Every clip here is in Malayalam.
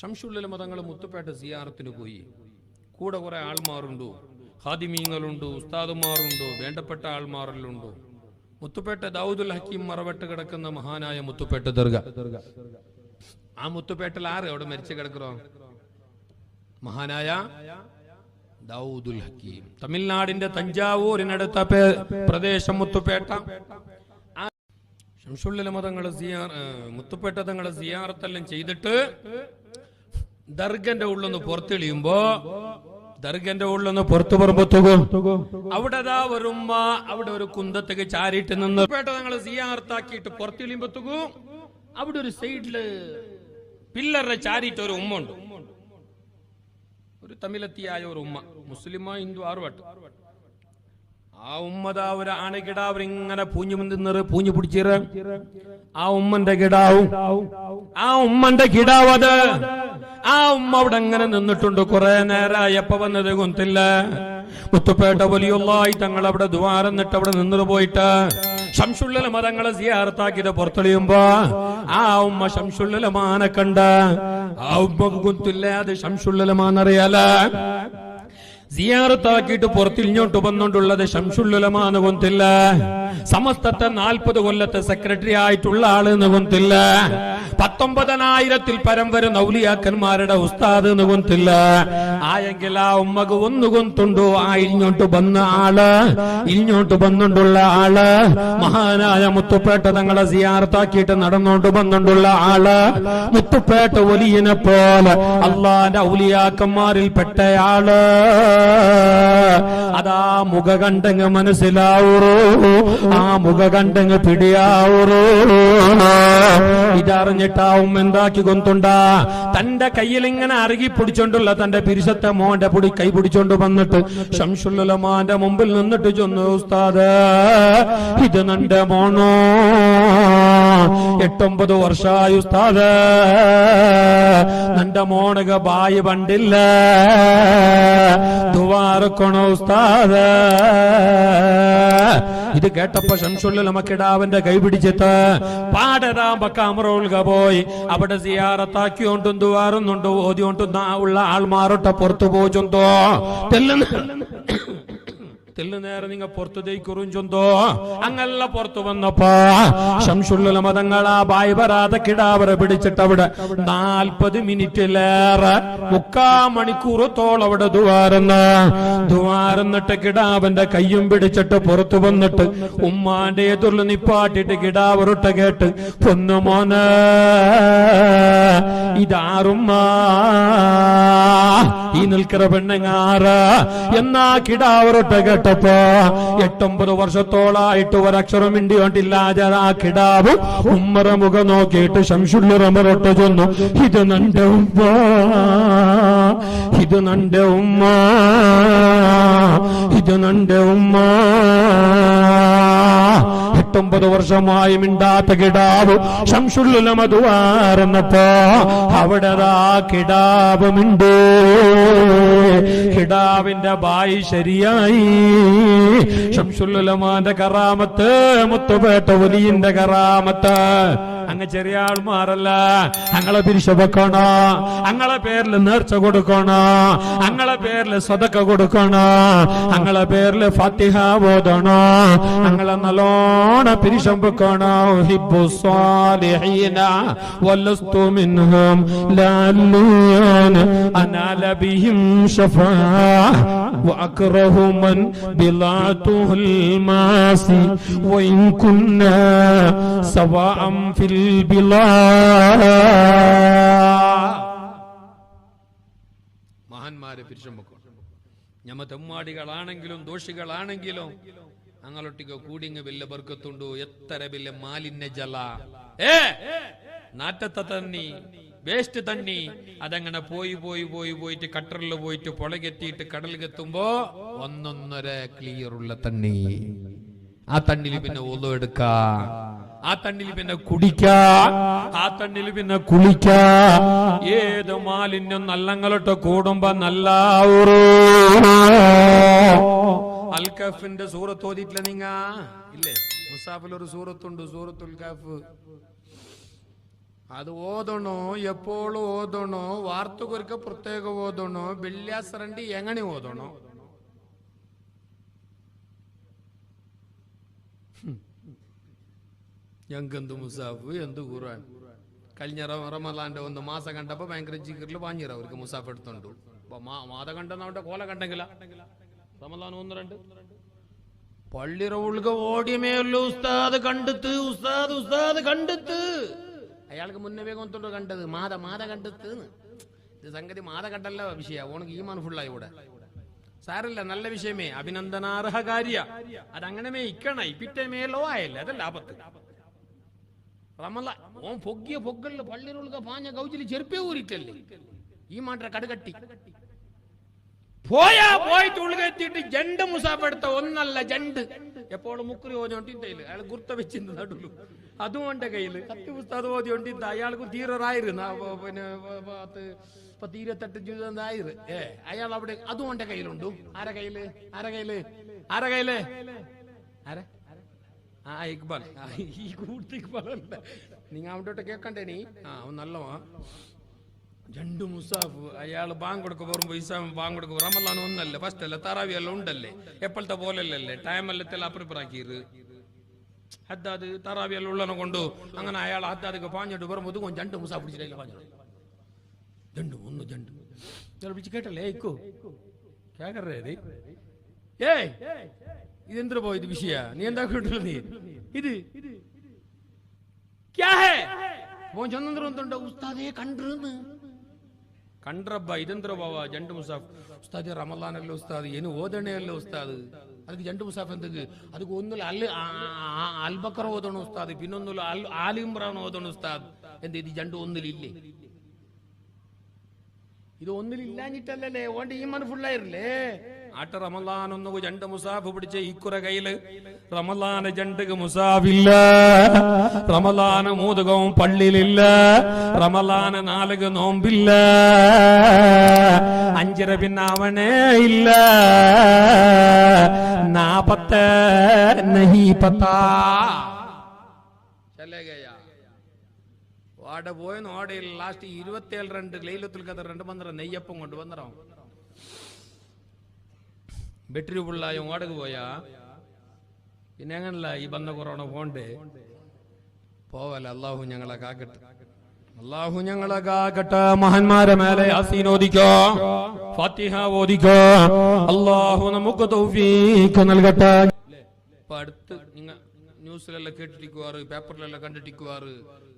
ശംസുൽ തങ്ങൾ മുത്തുപേട്ട സിയാറത്തിന് പോയി. കൂടെ കുറെ ആൾമാരുണ്ടു, ഖാദിമീങ്ങളുണ്ട്, ഉസ്താദുമാരുണ്ട്, വേണ്ടപ്പെട്ട ആൾമാരെല്ലുണ്ട്. മുത്തുപേട്ട ദാവൂദുൽ ഹക്കീം മറവട്ട് കിടക്കുന്ന മഹാനായ മുത്തുപേട്ട ദർഗ. ആ മുത്തുപേട്ടൽ ആറ് അവിടെ മരിച്ചു കിടക്കറോ? മഹാനായ ദാവൂദുൽ ഹക്കീം. തമിഴ്നാടിന്റെ തഞ്ചാവൂരിനടുത്ത പ്രദേശം മുത്തുപേട്ട. ശംസുൽ തങ്ങൾ മുത്തുപേട്ട തങ്ങളെ സിയാറത്തെല്ലാം ചെയ്തിട്ട് ദർഗന്റെ ഉള്ളൊന്ന് പുറത്തെളിയുമ്പോ ദർഗന്റെ ഉള്ളൊന്ന് പുറത്തു പറമ്പത്തുകോ അവിടെ ഒരുമ്മ അവിടെ ഒരു കുന്തത്തേക്ക് ചാരിട്ട് നിന്ന് പേട്ട തങ്ങളെ സിയാറത്താക്കിയിട്ട് പുറത്തെളിയുമ്പത്തുകോ അവിടെ ഒരു സൈഡില് പില്ലറെ ചാരിട്ട് ഒരു ഉമ്മ ഉണ്ട്. ഒരു തമിഴത്തിയായ ഒരു ഉമ്മ, മുസ്ലിമോ ഹിന്ദു ആറുവട്ട്. ആ ഉമ്മതാ ഒരു ആണകിടാവ് ഇങ്ങനെ പൂഞ്ഞു പിടിച്ചിറ്. ആ ഉമ്മന്റെ കിടാവും അത് ആ ഉമ്മ അവിടെ അങ്ങനെ നിന്നിട്ടുണ്ട്. കുറെ നേരമായി എപ്പ വന്നത് കൊന്നില്ല. മുത്തുപേട്ട വലിയുള്ളായി തങ്ങൾ അവിടെ ദ്വാരന്നിട്ട് അവിടെ നിന്നു പോയിട്ട് ശംസുൽ തങ്ങളെ സിയാറത്താക്കിയത് പുറത്തെളിയുമ്പോ ആ ഉമ്മ ശംസുൽ ഉലമാനെ കണ്ട. ആ ഉമ്മക്ക് കൊന്നില്ല അത് ശംസുൽ ഉലമാന്നറിയാല. സിയാറത്താക്കിയിട്ട് പുറത്തിരിഞ്ഞോട്ട് വന്നോണ്ടുള്ളത് ശംസുൽ ഉലമാന്ന് കൊന്നില്ല. സമസ്തത്തെ 40 കൊല്ലത്തെ സെക്രട്ടറി ആയിട്ടുള്ള ആളെന്ന് കൊന്നില്ല. 19,000-ൽ പരം വരുന്ന ഔലിയാക്കന്മാരുടെ ഉസ്താദ് എന്ന് കൊന്നില്ല. ആയെങ്കിൽ ആ ഉമ്മക്ക് ഒന്ന് കൊന്നുണ്ടോ? ആ ഇഞ്ഞോട്ട് വന്നുകൊണ്ടുള്ള ആള് മഹാനായ മുത്തുപേട്ട തങ്ങളെ സിയാറത്താക്കിയിട്ട് നടന്നോണ്ട് വന്നുകൊണ്ടുള്ള ആള് മുത്തുപേട്ട വലിയനെ പോലെ അള്ളാന്റെ ഔലിയാക്കന്മാരിൽ പെട്ടയാള്. അതാ മുഖ കണ്ടങ്ങ് മനസ്സിലാവൂറോ, ആ മുഖ കണ്ടങ്ങ് പിടിയാവൂറോ. ഇതറിഞ്ഞിട്ടാവും എന്താക്കി കൊന്നുണ്ടാ തന്റെ കയ്യിൽ ഇങ്ങനെ അറുകി പിടിച്ചോണ്ടുള്ള തന്റെ പിരിശത്തെ മോന്റെ കൈ പിടിച്ചോണ്ട് വന്നിട്ട് ശംസുൽ ഉലമാന്റെ മുമ്പിൽ നിന്നിട്ട് ചൊന്നു, ഉസ്താദ് ഇത് നന്റെ മോണോ, 8-9 വർഷമായി ഉസ്താദ്, നന്റെ മോണക ബായി പണ്ടില്ല, ദുവാറക്കണോ ഉസ്താദ്. ഇത് കേട്ടപ്പോ ശംസുൽ ഉലമ കിടാവിന്റെ കൈ പിടിച്ചിട്ട് പാടരാമ്പക്കാമറോൾക പോയി അവിടെ സിയാറത്താക്കിയോണ്ടും ദുവാറുന്നുണ്ടോ ഓതിയോണ്ടും ഉള്ള ആൾമാരൊട്ട പുറത്തു പോച്ചൊന്തോ തെല്ലുനേരം നിങ്ങൾ പുറത്തു കുറിഞ്ചൊന്തോ അങ്ങല്ല പുറത്തു വന്നപ്പോ ശംസുൽ ഉലമ തങ്ങളാ ബായ് വരാതെ കിടാവറെ പിടിച്ചിട്ട് അവിടെ 40 മിനിറ്റിലേറെ 3/4 മണിക്കൂറത്തോളം അവിടെ ദുവാരന്നിട്ട് കിടാവന്റെ കയ്യും പിടിച്ചിട്ട് പുറത്തു വന്നിട്ട് ഉമ്മാന്റെ എതിർല് നിപ്പാട്ടിട്ട് കിടാവറൊട്ട കേട്ട്, പൊന്നുമോനെ ഇതാറുമ്മ ഈ നിൽക്കുന്ന പെണ്ണങ്ങാറ എന്നാ കിടാവറൊട്ട കേട്ടപ്പോ 8-9 വർഷത്തോളായിട്ട് ഒരക്ഷരം മിണ്ടിയോണ്ടില്ലാതെ ആ കിടാവ് ഉമ്മറ മുഖം നോക്കിയിട്ട് ശംസുൽ ഉലമറൊട്ട ചൊന്നു, ഇത് നന്റെ ഉമ്മ, ഇത് നന്റെ ഉമ്മ, ഇത് നന്റെ ഉമ്മ. 8-9 വർഷമായി മിണ്ടാത്ത കിടാവ് ശംസുൽ ഉലമ ദുആറന്നപ്പോ അവിടെ ആ കിടാവ് മിണ്ടേ. കിടാവിന്റെ ബായി ശരിയായി. ശംസുൽ ഉലമാന്റെ കറാമത്ത്, മുത്തുപേട്ട വലിയന്റെ കറാമത്ത്. അങ്ങ് ചെറിയ ആൾമാരല്ല, അങ്ങളെ പിരിശ വെക്കണോ, അങ്ങളെ പേരിൽ നേർച്ച കൊടുക്കണോ, അങ്ങളെ പേരിൽ സദക്ക കൊടുക്കണോ, അങ്ങളെ പേരിൽ ഫാത്തിഹ ഓതണോ, അങ്ങളെ നല്ലോണം പിരിശം വെക്കണോ. ഹിബ്ബു സ്വാലിഹീന വലസ്തു മിൻഹും ലഅല്ലിയാന അനാല ബിഹിം ശഫാഅ വഅക്റഹു മൻ ബിളഅതുൽ മാസി വഇൻ കുന്നാ സവാഅൻ ഫിൽ മഹാന്മാരെ പിരിശം വെക്കും. ഞമ്മ തെമ്മാടികളാണെങ്കിലും ദോഷികളാണെങ്കിലും ഞങ്ങളൊട്ടിക്ക് കൂടിങ്ങ് വലിയ ബർക്കത്തുണ്ടു. എത്ര വലിയ മാലിന്യ ജല നാറ്റത്തെ തണ്ണി വേസ്റ്റ് തണ്ണി അതങ്ങനെ പോയിട്ട് കട്ടറിൽ പോയിട്ട് പുളകെത്തിയിട്ട് കടലിലെത്തുമ്പോ 1.5 ക്ലിയർ ഉള്ള തണ്ണി. ആ തണ്ണിൽ പിന്നെ ഒന്നു എടുക്ക, ആ തണ്ണിൽ പിന്നെ കുടിക്ക, ആ തണ്ണിൽ പിന്നെ കുളിക്ക. ഏത് മാലിന്യം നല്ലങ്ങളൊട്ട് കൂടുമ്പോ നല്ല അൽക്കഫിന്റെ സൂറത്ത് ഓതിട്ടില്ല നിങ്ങ ഇല്ലേ? മുസാഫിൽ ഒരു സൂറത്തുണ്ട്, സൂറത്തുൽ കഹ്ഫ്. അത് ഓതണോ, എപ്പോഴും ഓതണോ, വാർത്തക്കൊരുക്ക പ്രത്യേക ഓതണോ, വെള്ളിയാസരണ്ടി എങ്ങനെ ഓതണോ? ഞങ്ങെന്ത് മുസാഫ്, എന്ത് ഖുർആൻ. കഴിഞ്ഞ റമദാന്റെ 1 മാസം കണ്ടപ്പോ ഭയങ്കര ജിഗറിൽ വാങ്ങിറ അവർക്ക് മുസാഫ് എടുത്തോണ്ടു. മാത കണ്ടെന്നവന്റെ കോല കണ്ടെങ്കില റമദാൻ 1-2 പള്ളി റൗൾക ഓടിയമേയുള്ളൂ ഉസ്താദ് കണ്ടെത്ത്, ഉസ്താദ് കണ്ടെത്ത്. അയാൾക്ക് മുന്നേ വേഗം ഒന്നുണ്ടോ കണ്ടത്, മാത കണ്ടെത്ത്. ഇത് സംഗതി മാത കണ്ടല്ല വിഷയ, ഓണക്ക് ഈമാൻ ഫുള്ളായി ഇവിടെ. സാരല്ല, നല്ല വിഷയമേ, അഭിനന്ദനാർഹ കാര്യ. അതങ്ങനെ ഇക്കണായി പിറ്റേ മേലോ ആയല്ലേ, അതല്ല ആപത്ത്. റമദാൻ ഓൻ പൊഗ്ഗിയ പൊggകളില് പള്ളിയിലുള്ള പാഞ്ഞ കൗച്ചില് ചെരുപ്പേ ഊരിട്ടല്ലേ ഈ മാറ്റ കടുകട്ടി പോയിട്ട് ഉള്ളിലെത്തിയിട്ട് ജണ്ട് മുസാഫ് എടുത്ത ഒന്നല്ല ജണ്ട് എപ്പോഴും മുക്കുറി ഓതിക്കൊണ്ടില്ല. അയാൾ കുർത്ത വെച്ചിരുന്ന നടുലു അതും എന്റെ കയ്യില് കത്തി പുസ്തകം ഓതിക്കൊണ്ടിരുന്ന അയാൾക്ക് തീരായിരുന്നു. പിന്നെ 10-28 അയാൾ അവിടെ അതും എന്റെ കയ്യിലുണ്ടു. ആരെ കയ്യില് ഇക്ബാൽ, ഈ കൂട്ട് ഇക്ബാലല്ല, നിങ്ങ അവിടോട്ട് കേക്കണ്ടേ നീ. നല്ലവാ ജണ്ട് മുസാഫ്. അയാൾ ബാങ്ക് കൊടുക്ക പോകുമ്പോ ഇസാം ബാങ്ക് കൊടുക്ക റമദാൻ 1 ഫസ്റ്റ് അല്ല, തറാവി എല്ലാം ഉണ്ടല്ലേ, എപ്പോഴത്തെ പോലല്ലേ, ടൈം എല്ലാം അപ്പുറപ്പിറാക്കിയത്. ഹദ്ദാദ് തറാവി എല്ലാം ഉള്ളനെ കൊണ്ടു അങ്ങനെ അയാൾ ഹദ്ദാദ് പാഞ്ഞിട്ട് വരുമ്പോ ജണ്ട് മുസാഫ് പിടിച്ചിട്ട് പാഞ്ഞു ജണ്ട് 1 ജണ്ട് പിടിച്ച് കേട്ടല്ലേ ഇക്കോ കേക്കറേ ഇതെന്തിനു പോയത് വിഷയ, നീ എന്താ കേട്ടുള്ള നീ ഇത് ഉസ്താദേ കണ്ട്രബ്ബ ഇതെന്തോ പോവാ ജണ്ട് മുസാഫ്. ഉസ്താദ് റമദാനല്ലോ ഉസ്താദ്, ಏನು ಓದಣೆಯല്ലോ ഉസ്താദ്, ಅದಕ್ಕೆ ಜಂಡು ಮುಸಾಫ್ ಎಂತಕ್ಕೆ, ಅದಕ್ಕೆ ಒಂದಲ್ಲ ಅಲ್ಬಕರ ಓದೋಣ ಉಸ್ತಾದ್, പിന്നൊന്നുമില്ല ആലിമ്രാൻ ഓതോಣ ഉസ്താദ്. എന്ത് ഇത് ജണ്ട് ഒന്നിലില്ലേ, ഇത് ഒന്നിലില്ലാഞ്ഞിട്ടല്ലേ ഓന്റെ ഈമാൻ ഫുള്ളായിരുന്നേ. ആട്ട റമദാൻ 1 ജണ്ട് മുസാഫ് പിടിച്ച ഈക്കുറ കയ്യില് റമദാന് ജണ്ട് മുസാഫില്ല, റമദാന് 3 പള്ളിയിലില്ല, റമദാന് 4 നോമ്പില്ല, 5 പിന്നെ അവനേ ഇല്ല, 40 നഹീ പത്താ ചലേ ഗയാ. വാട പോയെന്ന് ഓടയിൽ ലാസ്റ്റ് 27 ലൈലത്തുൽ ഖദർ 2 നെയ്യപ്പം കൊണ്ട് വന്നറോ ബെറ്ററി ഫുള്ളായ ഓടക്ക് പോയാ പിന്നെ അങ്ങനല്ല ഈ ബന്ധ കൊറോണ പോണ്ടേ പോവല്ല. അള്ളാഹു ഞങ്ങളെ കാക്കട്ടെ, അള്ളാഹു ഞങ്ങളെ കാക്കട്ടെ. മഹാന്മാരെ മേലെ യാസീൻ ഓദിക്കോ, ഫാത്തിഹ ഓദിക്കോ, അള്ളാഹു നമുക്ക് തൗഫീഖ് നൽകട്ടെ. ഇപ്പൊ അടുത്ത് നിങ്ങൾ ന്യൂസിലെല്ലാം കേട്ടിരിക്കുവാറ്, പേപ്പറിലെല്ലാം കണ്ടിട്ടിരിക്കുവാറ്,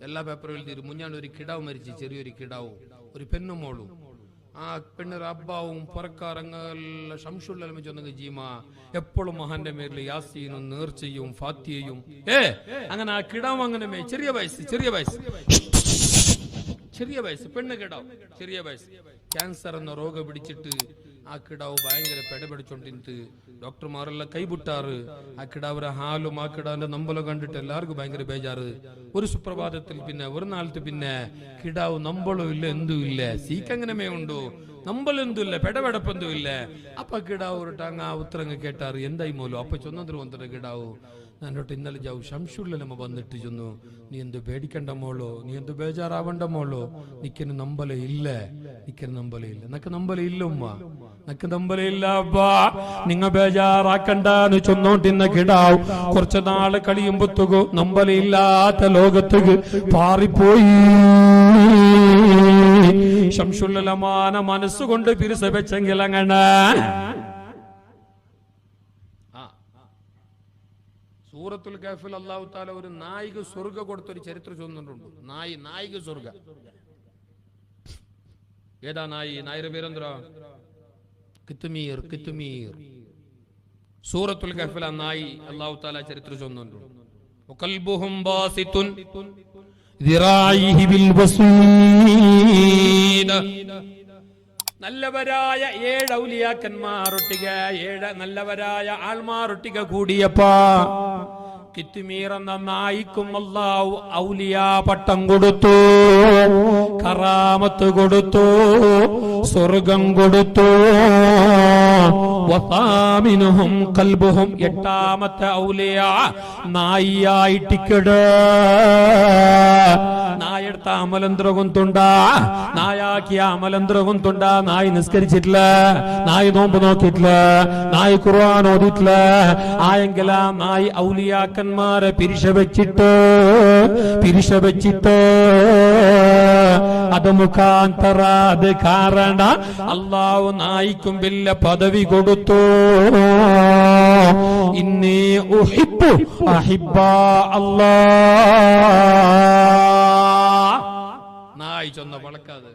എല്ലാ പേപ്പറും എഴുതിയിട്ട് മുഞ്ഞാണ്ട് ഒരു കിടാവ് മരിച്ചു, ചെറിയൊരു കിടാവും ഒരു പെണ്ണും മോളും. ആ പെണ്ണൊരു അബ്ബാവും പുറക്കാറങ്ങെല്ലാം ശംസുല്ലെല്ലാം ചൊന്നെങ്കിൽ ജീമ എപ്പോഴും മഹാന്റെ മേലിൽ യാസീനും നേർച്ചയും ഫാത്തിയയും അങ്ങനെ ആ കിടാവ് അങ്ങനെ ചെറിയ വയസ്സ് പെണ്ണ് കിടാവ് ചെറിയ വയസ്സ് ക്യാൻസർ എന്ന രോഗം പിടിച്ചിട്ട് ആ കിടാവ് ഭയങ്കര പെടപിടിച്ചോണ്ടിട്ട് ഡോക്ടർമാരെല്ലാം കൈവിട്ടാറ്. ആ കിടാവരെ ഹാലും ആ കിടാവിന്റെ നമ്പലും കണ്ടിട്ട് എല്ലാവർക്കും ഭയങ്കര ബേജാറ്. ഒരു സുപ്രഭാതത്തിൽ പിന്നെ ഒരു നാളത്ത് പിന്നെ കിടാവ് നമ്പളും ഇല്ല എന്തും ഇല്ല, സീക്കങ്ങനെ ഉണ്ടോ നമ്പലെന്തുമില്ല പെടപെടപ്പെന്തും ഇല്ല. അപ്പൊ കിടാവ് ഒരു ടങ്ങ ഉത്തരങ്ങ് കേട്ടാറ് എന്തായി മോലോ. അപ്പൊ ചൊന്നതിന് വന്നിട്ട് കിടാവു നന്നോട്ട് ഇന്നലെ ജാവു ശംസുല്ലമ്മ വന്നിട്ട് ചെന്നു, നീ എന്ത് പേടിക്കണ്ട മോളോ, നീ എന്ത് ബേജാറാവണ്ട മോളോ, നിക്കന് നമ്പല ഇല്ല, നക്ക് നമ്പല ഇല്ല ഉമ്മ, നക്ക് നമ്പല ഇല്ല അബ്ബാ, നിങ്ങ ബേജാറാക്കണ്ടെന്ന് ചൊന്നോണ്ടിന്ന കിടാവ് കുറച്ചു നാള് കഴിയുമ്പോത്തുകു നമ്പല ഇല്ലാത്ത ലോകത്തുക്ക് പാറിപ്പോയി. ശംസുല്ലമാന മനസ്സുകൊണ്ട് പിരിസ വെച്ചെങ്കിൽ അങ്ങനെ സൂറത്തുൽ കഹ്ഫിൽ അല്ലാഹു തആല ഒരു നായിക സ്വർഗ്ഗ കൊടുത്തൊരു ചരിത്രം ചൊന്നിട്ടുണ്ട്. നായിക സ്വർഗ്ഗ. ഏതാ നായിയുടെ പേരെന്തോ? കിത്മീർ. സൂറത്തുൽ കഹ്ഫിൽ ആ നായി അല്ലാഹു തആല ചരിത്രം ചൊന്നിട്ടുണ്ട്. വഖൽബുഹും ബാസിതുൻ ദിറായിഹി ബിൽ വസീദ. നല്ലവരായ 7 ഔലിയാക്കന്മാരൊട്ടിക 7 നല്ലവരായ ആൾമാരൊട്ടിക കൂടിയപ്പാ കിത്മീർ എന്ന നായിക്കും അല്ലാഹു ഔലിയാ പട്ടം കൊടുത്തു, കറാമത്ത് കൊടുത്തു, സ്വർഗം കൊടുത്തു. വസാമിനുഹും ഖൽബുഹും 8ാമത്തെ ഔലിയാ നായിയായിട്ടിക്കട. നായ നായെടുത്ത അമലന്ത്രകുന്തുണ്ടാ, നായാക്കിയ അമലന്ത്രകുന്തുണ്ടാ. നായി നിസ്കരിച്ചിട്ടില്ല, നായി നോമ്പ് നോക്കിയിട്ടില്ല, നായി ഖുർആൻ ഓതിയിട്ടില്ല. ആയെങ്കിൽ ആ നായി ഔലിയാക്കന്മാരെ പിരിശ വെച്ചിട്ട് അത് മുഖാന്തര അത് കാരണ അള്ളാഹു നായിക്കും വലിയ പദവി കൊടുത്തു. ഇന്നി ഉഹിബ്ബു അഹിബ്ബാ അല്ലാഹ്. നായി ചൊന്ന വളക്കാതെ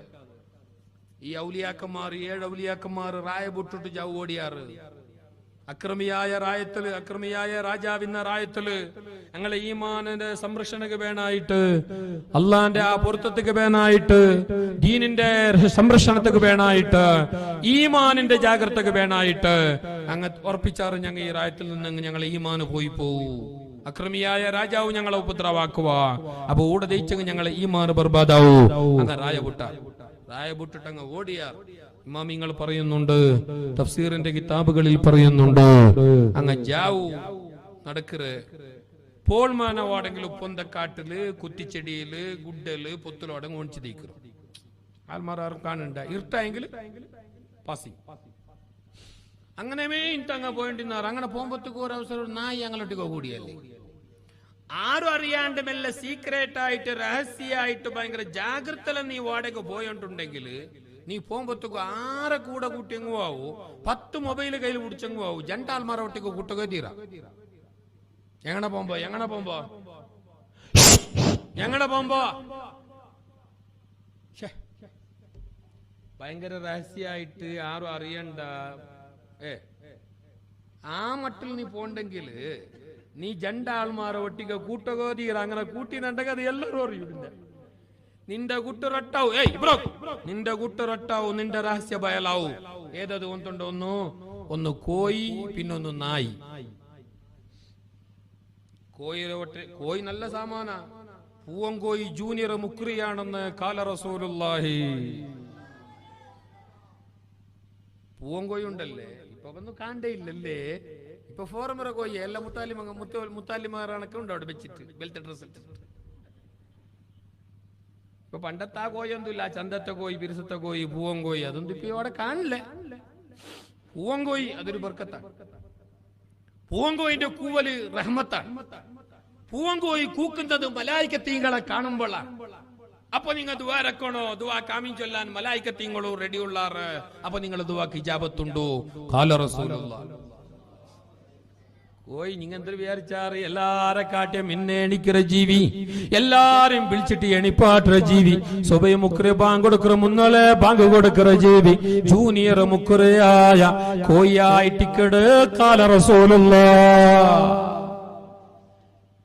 ഈ ഔലിയാക്കന്മാർ 7 ഔലിയാക്കന്മാർ റായ പൊട്ടിട്ട് ചാവ് ഓടിയാറ്. അക്രമിയായ രാജാവിന്ന റായത്തില് ഞങ്ങളെ ഈമാനിന്റെ സംരക്ഷണക്ക് വേണായിട്ട്, അള്ളാന്റെ ആ പൊരുത്തത്തിക്ക് വേണായിട്ട്, ദീനിന്റെ സംരക്ഷണത്തിക്ക് വേണായിട്ട്, ഈമാനിന്റെ ജാഗ്രതക്ക് വേണായിട്ട് അങ്ങ് ഉറപ്പിച്ചാറ്. ഞങ്ങൾ ഈ റായത്തിൽ നിന്ന് ഞങ്ങൾ ഈമാന് പോയി പോവൂ. അക്രമിയായ രാജാവ് ഞങ്ങളെ ഉപദ്രവാക്കുക. അപ്പൊ ഓടെ ജയിച്ചെങ്കിൽ ഞങ്ങളെ ഈമാന് ബർബാദാവൂ. അങ്ങ് റായ വിട്ടിട്ട് അങ്ങ് ഓടിയാർ. ഇമാമിങ്ങൾ പറയുന്നുണ്ട്, തഫ്സീറിന്റെ കിതാബുകളിൽ പറയുന്നുണ്ട്, അങ്ങ് ജാവൂ നടക്കറ് പോൾമാനവാടെങ്കിലും പൊന്തക്കാട്ടില് കുറ്റിച്ചെടിയില് ഗുഡല് പൊത്തലോടെ ഓണിച്ചു തീക്കറും. ആൽമാരും കാണണ്ട ഇരുട്ടായെങ്കിൽ പാസി അങ്ങനെ അങ്ങ് പോയിട്ടിരുന്നാറ്. അങ്ങനെ പോകുമ്പോഴത്തേക്ക് ഒരു അവസരം നായി ഞങ്ങളൊട്ടിക്കോ കൂടിയല്ലേ. ആരും അറിയാണ്ട് മെല്ലെ സീക്രട്ട് ആയിട്ട് രഹസ്യമായിട്ട് ഭയങ്കര ജാഗ്രതയിൽ നീ വാടക പോയിട്ടുണ്ടെങ്കിൽ നീ പോകുമ്പോഴത്തേക്കും ആരെ കൂടെ കൂട്ടിയങ്ങു ആവൂ, 10 മൊബൈല് കയ്യിൽ പിടിച്ചങ്ങു ആവൂ, ജണ്ടാൽമാരെ ഒട്ടിക്ക് കൂട്ടുക തീരാ. എങ്ങനെ പോകുമ്പോ ഭയങ്കര രഹസ്യമായിട്ട് ആരും അറിയണ്ട. ആ മട്ടിൽ നീ പോണ്ടെങ്കിൽ നീ ജണ്ടാൾമാരെ ഒട്ടിക കൂട്ടുക തീര. അങ്ങനെ കൂട്ടിനുണ്ടെങ്കിൽ അത് എല്ലാവരും അറിയും. നിന്റെ കൂട്ടുറട്ടാവും, നിന്റെ കൂട്ടുറട്ടാവും, നിന്റെ രഹസ്യ ബയലാവും. ഏതത് ഒന്നുണ്ടോ? ഒന്ന് കോയി, പിന്നൊന്ന് നായി. കോയി നല്ല സാമാന. പൂവങ്കോയി ജൂനിയർ മുക്രിയാണെന്ന് കാല റസൂലുള്ളാഹി. പൂവങ്കോയി ഉണ്ടല്ലേ, ഇപ്പൊ ഒന്നും കാണ്ടയില്ലല്ലേ. ഇപ്പൊ ഫോറമറ കോയി എല്ലാ മുത്താലിമാരണൊക്കെ ഉണ്ട് അവിടെ വെച്ചിട്ട് വെൽത്ത് ഡ്രസ് ഇട്ടിട്ട്. ഇപ്പൊ പണ്ടത്തെ ആ കോയൊന്നുമില്ല. ചന്തത്തെ കോയി, പിരിസത്തെ കോയി, പൂവങ്കോയി അതൊന്നും ഇപ്പൊ അവിടെ കാണില്ലേ. പൂവങ്കോയി അതൊരു ബർക്കത്താണ്. പൂവങ്കോയിന്റെ കൂവല് റഹ്മത്താണ്. പൂവങ്കോയി കൂക്കുന്നത് മലായികത്തീങ്ങളെ കാണുമ്പോഴാണ്. അപ്പൊ നിങ്ങൾ ദുആരക്കണോ? ദുആ കാമീൻ ചൊല്ലാൻ മലായികത്തീങ്ങളോ റെഡി ഉള്ളാറ്. അപ്പൊ നിങ്ങൾ ദുആക്ക് ഇജാബത്തുണ്ടോ? ഖാല റസൂലുള്ളാഹ്. കോയി നിങ്ങൾ എന്തൊരു വിചാരിച്ചാറ്? എല്ലാരെ കാട്ടിയ മിന്നെ എണിക്കിற ജീവി, എല്ലാരും വിളിച്ചിട്ട് എണിപ്പാട്ടുற ജീവി, സുബൈ മുക്കറ് ബാങ്ക് കൊടുക്കറ മുന്നോലെ ബാങ്ക് കൊടുക്കറ ജീവി, ജൂനിയർ മുക്കറയായ കോയായിട്ടിക്കട് ഖാല റസൂലുള്ളാഹ്.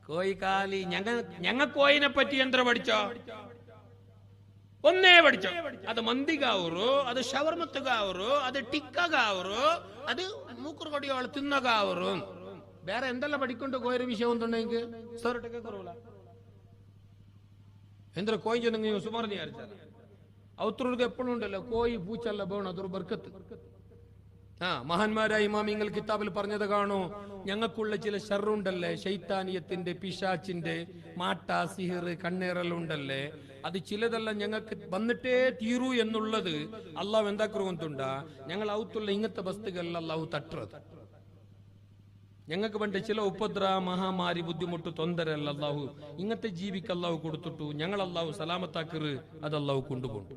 കോയി കാലി ഞങ്ങ കോയിനെ പറ്റി എന്ത്ര പഠിച്ചോ? ഒന്നേ പഠിച്ചോ. അത് മന്തികാവൂರು, അത് ഷവർമത്തുകാവൂರು, അത് ടിക്കകാവൂರು, അത് മൂക്കുർ കൊടിയോള് തിന്നകാവൂರು. വേറെ എന്തെല്ലാം പഠിക്കൊണ്ട് കോയൊരു വിഷയം ഒന്നുണ്ടെങ്കിൽ സോറട്ടൊക്കെ കുറവില്ല. എന്തൊരു കോയി ചെന്നെങ്കിൽ സുമാർ വിചാരിച്ചാൽ ഔത്രർക്ക് എപ്പോഴും ഉണ്ടല്ലോ കോയി പൂച്ചല്ല പോകണം. അതൊരു ബർക്കത്ത്. മഹാന്മാരായ ഇമാമിങ്ങൾ കിതാബിൽ പറഞ്ഞത് കാണൂ. ഞങ്ങൾക്കുള്ള ചില ഷർറുണ്ടല്ലേ, ശൈത്താനിയത്തിന്റെ, പിശാച്ചിന്റെ, മാട്ട, സിഹിർ, കണ്ണേറലുണ്ടല്ലേ, അത് ചിലതെല്ലാം ഞങ്ങൾക്ക് വന്നിട്ടേ തീരൂ എന്നുള്ളത് അള്ളാഹു എന്താക്കുറുണ്ടാ. ഞങ്ങൾ ഔത്തുള്ള ഇങ്ങനത്തെ വസ്തുക്കളിൽ അള്ളാഹു തട്ടുறது. ഞങ്ങൾക്ക് വേണ്ട ചില ഉപദ്ര, മഹാമാരി, ബുദ്ധിമുട്ട്, തൊന്തരല്ല അള്ളാഹു ഇങ്ങനത്തെ ജീവിക്ക് അള്ളാഹു കൊടുത്തിട്ടു. ഞങ്ങൾ അള്ളാഹു സലാമത്താക്കറ് അത് അള്ളാഹു കൊണ്ടുപോകും.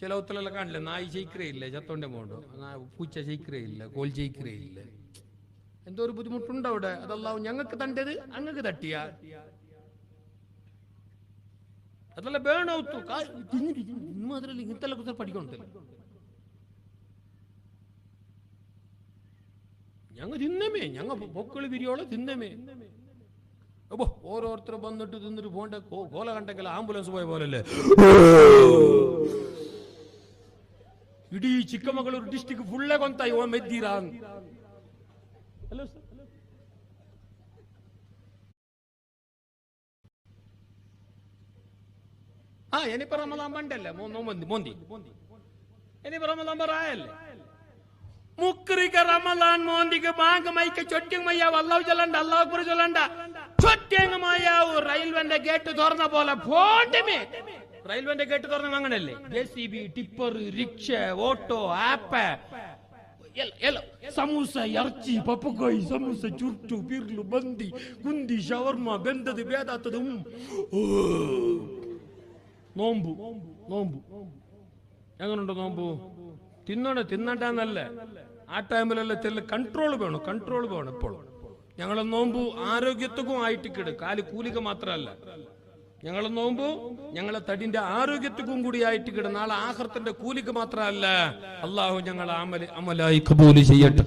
ചില ഔത്തലെല്ലാം കാണില്ല, നായി ജയിക്കറേ ഇല്ല, ചത്തോന്റെ പോണ്ടോ, പൂച്ച ജയിക്കറേ ഇല്ല, കോൽ ജയിക്കറേ ഇല്ല. എന്തോ ഒരു ബുദ്ധിമുട്ടുണ്ടോ അവിടെ? അത് അള്ളാഹു ഞങ്ങൾക്ക് തണ്ടത് അങ്ങക്ക് തട്ടിയ അതല്ല വേണൗത്തു മാത്രല്ല ഇങ്ങനത്തെ കുറിച്ച് പഠിക്കണ്ടല്ലോ. ഞങ്ങൾ തിന്നമേ, ഞങ്ങൾ പൊക്കള് വിരിയോളം തിന്നമേ. അപ്പൊ ഓരോരുത്തർ വന്നിട്ട് തിന്നിട്ട് പോണ്ട കോല കണ്ടെങ്കിൽ ആംബുലൻസ് പോയ പോലല്ലേ. ഇടീ ചിಕ್ಕಮಗಳೂರು ಡಿಸ್ಟ್ರಿಕ್ಟ್ ಫುಲ್ಲೇ ಕೊಂತಾಯಿ ಓ ಮೆದ್ದೀರಾ. ಹಲೋ ಸರ್, എനിപ്പോ റമദാൻ പണ്ടല്ലേ മോന്തി എനിപ്പോ റമദാൻ പറയായല്ലേ. മുക്രിക്ക് റമദാൻ മോന്തിക്ക് ബാങ്ക് മൈക്ക് ചൊറ്റിങ് മയ്യ അല്ലാഹു ചൊല്ലണ്ട, അല്ലാഹു അക്ബർ ചൊല്ലണ്ട. ചൊറ്റേങ്ങമായ റെയിൽവേന്റെ ഗേറ്റ് തുറന്ന പോലെ പോണ്ടമേ. റെയിൽവേന്റെ ഗേറ്റ് തുറന്ന അങ്ങനല്ലേ? JCB, tipper, rickshaw, auto, app, samosa, ഇറച്ചി, പപ്പക്കായി, സമൂസ, ചുട്ടു, പിർലു, ബന്തി, കുന്തി, ഷവർമ, ബന്ധത്, വേദാത്തത്. നോമ്പു നോമ്പു എങ്ങനുണ്ടോ? നോമ്പു തിന്നണ്ടെന്നല്ല, ആ ടൈമിലെല്ലാം കൺട്രോൾ വേണം, കൺട്രോൾ വേണം. ഇപ്പോൾ ഞങ്ങളെ നോമ്പു ആരോഗ്യത്തുക്കും ആയിട്ട് കിട്, കാല് കൂലിക മാത്രമല്ല. ഞങ്ങളെ നോമ്പു ഞങ്ങളെ തടിന്റെ ആരോഗ്യത്തുക്കും കൂടി ആയിട്ട് കിട്, നാളെ ആഖിറത്തിന്റെ കൂലിക്ക് മാത്രമല്ല. അള്ളാഹു ഞങ്ങളെ അമലായി കബൂൽ ചെയ്യട്ടെ.